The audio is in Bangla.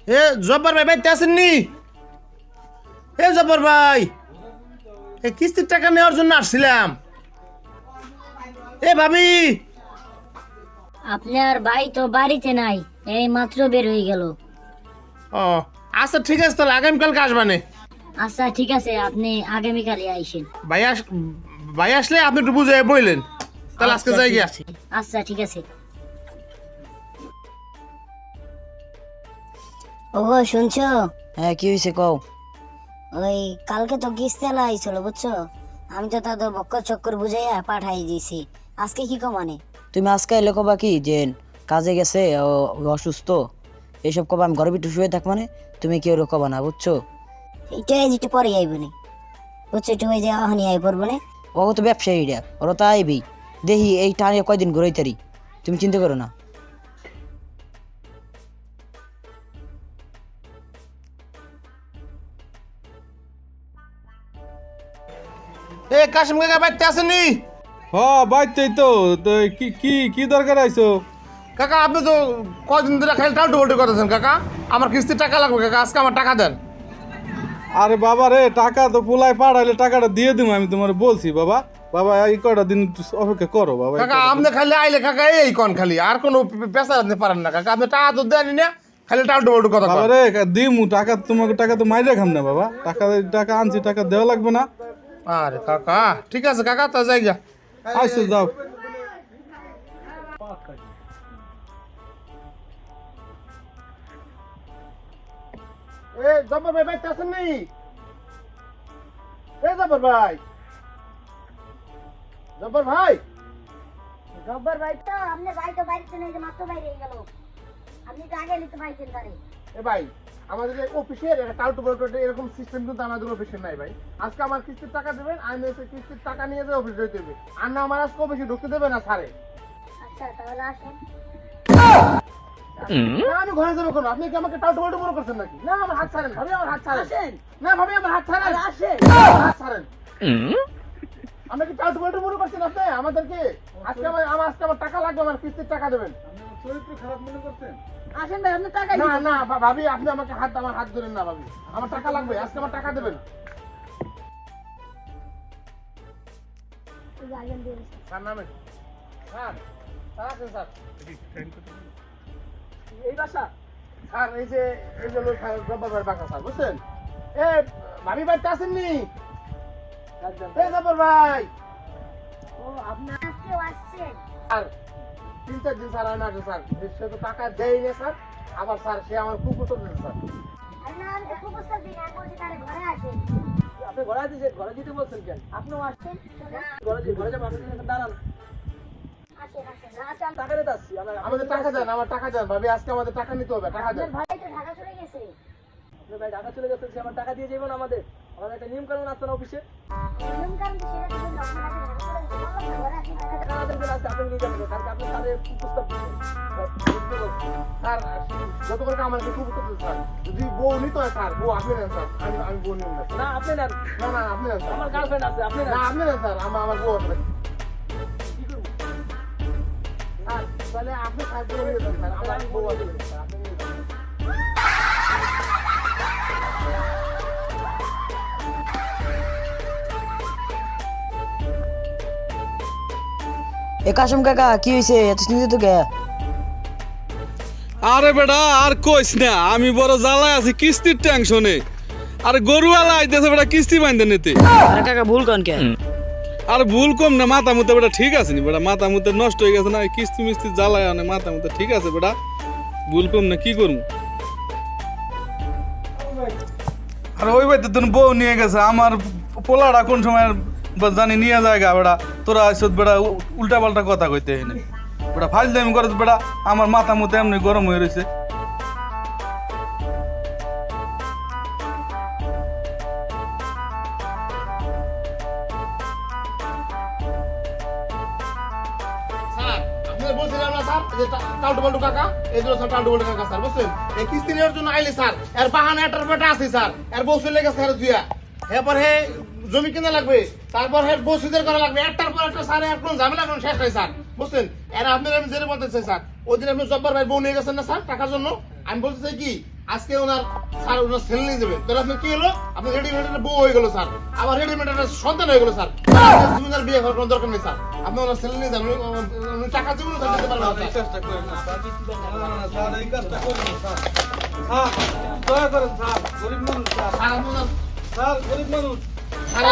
এ জব্বার ভাই বাইতে আসেননি? এ জব্বার ভাই, এই কিস্তির টাকা নেওয়ার জন্য আসছিলাম। এ ভাবি, আপনার ভাই তো বাড়িতে নাই, এই মাত্র বের হয়ে গেল। ও আচ্ছা ঠিক আছে, তাহলে আগামীকালকে আসবানে। আচ্ছা ঠিক আছে, আপনি আগামীকালে আইসেন। ভাই আসলে আপনি একটু বুঝে বললেন, তাহলে আজকে যাই গিয়া। আচ্ছা ঠিক আছে। ও শুনছো? হ্যাঁ, কি হয়েছে কও? ওই কালকে তো কিস্তেলা আইছিল বুঝছো, আমি তো তাদের বক্কর চক্কর বুঝাইয়া পাঠাই দিয়েছি। আজকে কি কমানে? তুমি আজকে এলে কবা কি যে কাজে গেছে ও অসুস্থ, এইসব কবা। আমি ঘরে বিটু শুয়ে থাক মানে তুমি কেউ কবা না, বুঝছো? এটা একটু পরে আইব না বুঝছো, একটু ওই যে আহানি আই পড়বো না। ও তো ব্যবসায়ীরা, ওরা তো আইবি। দেখি এই টানিয়ে কয়দিন ঘুরাই তারি, তুমি চিন্তা করো না। এ কাশিম কাকা বাইতে আসেননি? বাইতেই তো। তো কি কি কি দরকার আইছো? কাকা আপনি তো কদিন ধরে খালি টাল্টু বল্টু করতেছেন। কাকা আমার কিস্তির টাকা লাগবে কাকা, আজকে আমার টাকা দেন। আরে বাবা রে, টাকা তো পোলায় পাঠাইলে টাকাটা দিয়ে দিব। আমি তোমার বলছি বাবা, বাবা এই কয়টা দিন একটু অপেক্ষা করো বাবা। কাকা আপনি খালি আইলে কাকা এই কোন খালি, আর কোনো পেশা আপনি পারেন না কাকা। আপনি টাকা তো দেনই না, খালি টাল্টু বল্টু কথা বাবা কন। রে, দিমু টাকা, তোমাকে টাকা তো মাইরে খাম না বাবা। টাকা টাকা আনছি, টাকা দেওয়া লাগবে না? আরে কাকা ঠিক আছে কাকা, তা যাই গা। আইসো যাও। এ জব্বর ভাই বাইতে আসেননি? এ জব্বর ভাই, জব্বর ভাই। জব্বর ভাই তো আপনি ভাই তো বাড়িতে নেই, যে মাত্র বাইরে গেল। আপনি তো আগে নিতে পাইছেন তারে। এ ভাই, আমাদের এই অফিসের একটা টাল্টু বল্টু এরকম সিস্টেম কিন্তু আমাদের অফিসে নাই ভাই। আজকে আমার কিস্তির টাকা দেবেন, আমি এসে কিস্তির টাকা নিয়ে যাই অফিসে যেতে হবে। আর না আমার আজকে অফিসে ঢুকতে দেবে না স্যারে। আচ্ছা তাহলে আসেন। না আমি ঘরে যাবো কেন? আপনি কি আমাকে টাল্টু বল্টু মনে করছেন নাকি? না আমার হাত ছাড়েন ভাবি, আমার হাত ছাড়েন। না ভাবি আমার হাত ছাড়েন, হাত ছাড়েন। আমরা কি টাল্টু বল্টু মনে করছেন আপনি আমাদেরকে? আজকে আমার টাকা লাগবে, আমার কিস্তির টাকা দেবেন। চরিত্র খারাপ মনে করতেন? আসেন ভাই, আপনি টাকা না না ভাবি, আপনি আমাকে আমার হাত ধরেন না ভাবি, আমার টাকা লাগবে, আজকে আমার টাকা দেবেন। স্যার নামে স্যার, স্যার আছেন স্যার? এই বাসা স্যার, এই যে জব্বার ভাইয়ের বাসা স্যার, বুঝছেন? এ ভাবি বাড়িতে আসেননি? এই জব্বার ভাই। ও আপনি আজকেও আসছেন? স্যার 3-4 দিন স্যার আমি আসি স্যার, সে তো টাকা দেয় না স্যার। আবার স্যার সে আমার খুব উত্তর দিচ্ছে স্যার। আরে না, আমি তো খুব উৎসাহ দিই না, বলছি তারে ঘরে আসেন। আপনি ঘরে দিতে, ঘরে দিতে বলছেন কেন? আপনিও আসছেন? ঘরে যাবো, আপনি দাঁড়ান। আসেন আসেন। না আসেন, টাকা দিতে আসছি। আমাদের টাকা দেন, আমার টাকা দেন ভাবি, আজকে আমাদের টাকা নিতে হবে, টাকা দেন। আপনার ভাই তো ঢাকা চলে গেছে। আপনার ভাই ঢাকা চলে গেছেন, সে আমার টাকা দিয়ে যাবেন। আমাদের একটা নিয়ম কানুন আছে না অফিসে? নিয়ম কানুন তো সেটা তো বললো, আপনার কাছে ঢাকা চলে গেছে। বললাম না, ঘরে আসেন, টাকা দেন। টাকা দেবেন, আছে আপনি নিয়ে যাবেন। কারণ আপনি তাদের প্রস্তাব দিচ্ছেন। স্যার যত করে আমার খুব উত্তর দিচ্ছে স্যার। যদি বউ নিতে হয় স্যার, বউ আপনি নেন স্যার, আমি বউ নিব না। না আপনি নেন, না না আপনি নেন স্যার, আমার গার্লফ্রেন্ড আছে, আপনি না নেন। আপনি নেন স্যার, আমার বউ আছে। কি করবো? স্যার তাহলে আপনি স্যার বউ নিয়ে যান স্যার, আমার বউ আছে স্যার, আপনি নিয়ে যান। এ কাশিম কাকা, কি হয়েছে এত চিন্তিত কে? আরে বেটা আর কইস না, আমি বড় জ্বালায় আছি কিস্তির টেনশনে। আরে গরুওয়ালা আইতেছে বেটা কিস্তি বাইন্দে নিতে। আরে কাকা ভুল কন কে? আর ভুল কম না, মাথা মুতে বেটা ঠিক আছে নি বেটা, মাথা মুতে নষ্ট হয়ে গেছে না, কিস্তি মিস্তি জ্বালায় অনেক, মাথা মুতে ঠিক আছে বেটা, ভুল কম না, কি করবো? আর ওই বাড়িতে তুমি বউ নিয়ে গেছে, আমার পোলাটা কোন সময় জানি নিয়ে যায় গা বেটা, তোরা আসত বেটা উল্টা পাল্টা কথা কইতে হয় না বেটা, ফাইল দামি করে বেটা, আমার মাথা মুতে এমনি গরম হয়ে রয়েছে। স্যার আপনাদের বলছিলাম না স্যার, এই যে টাল্টু বল্টু কাকা, এই যে স্যার টাল্টু বল্টু কাকা স্যার, বুঝছেন? এই কিস্তি নেওয়ার জন্য আইলে স্যার, এর বাহানা এটার পেটা আছে স্যার, এর বউ চলে গেছে স্যার দুইয়া। এরপর হে জমি কিনা লাগবে, তারপর হে বউ সুদের করা লাগবে, একটার পর একটা স্যার, এর কোন ঝামেলা কোন শেষ নাই স্যার, বুঝছেন? এর আপনার আমি জেনে বলতে চাই স্যার, ওই দিন আপনি জব্বার ভাই বউ নিয়ে গেছেন না স্যার টাকার জন্য, আমি বলতে চাই কি আজকে ওনার স্যার ওনার ছেলে নিয়ে যাবেন তাহলে আপনি কি হলো আপনি রেডিমেড একটা বউ হয়ে গেল স্যার আবার রেডিমেড একটা সন্তান হয়ে গেল স্যার জমিদার বিয়ে করার কোনো দরকার নেই স্যার আপনি ওনার ছেলে নিয়ে যান উনি টাকা জীবন দিতে পারবেন না, এই স্যার। কাজটা করেন না স্যার। না, না, স্যার, এই কাজটা করেন না, স্যার। স্যার, দয়া করেন, স্যার। গরিব মানুষ, স্যার। স্যার আপনি ওনার স্যার, গরিব মানুষ। স্যার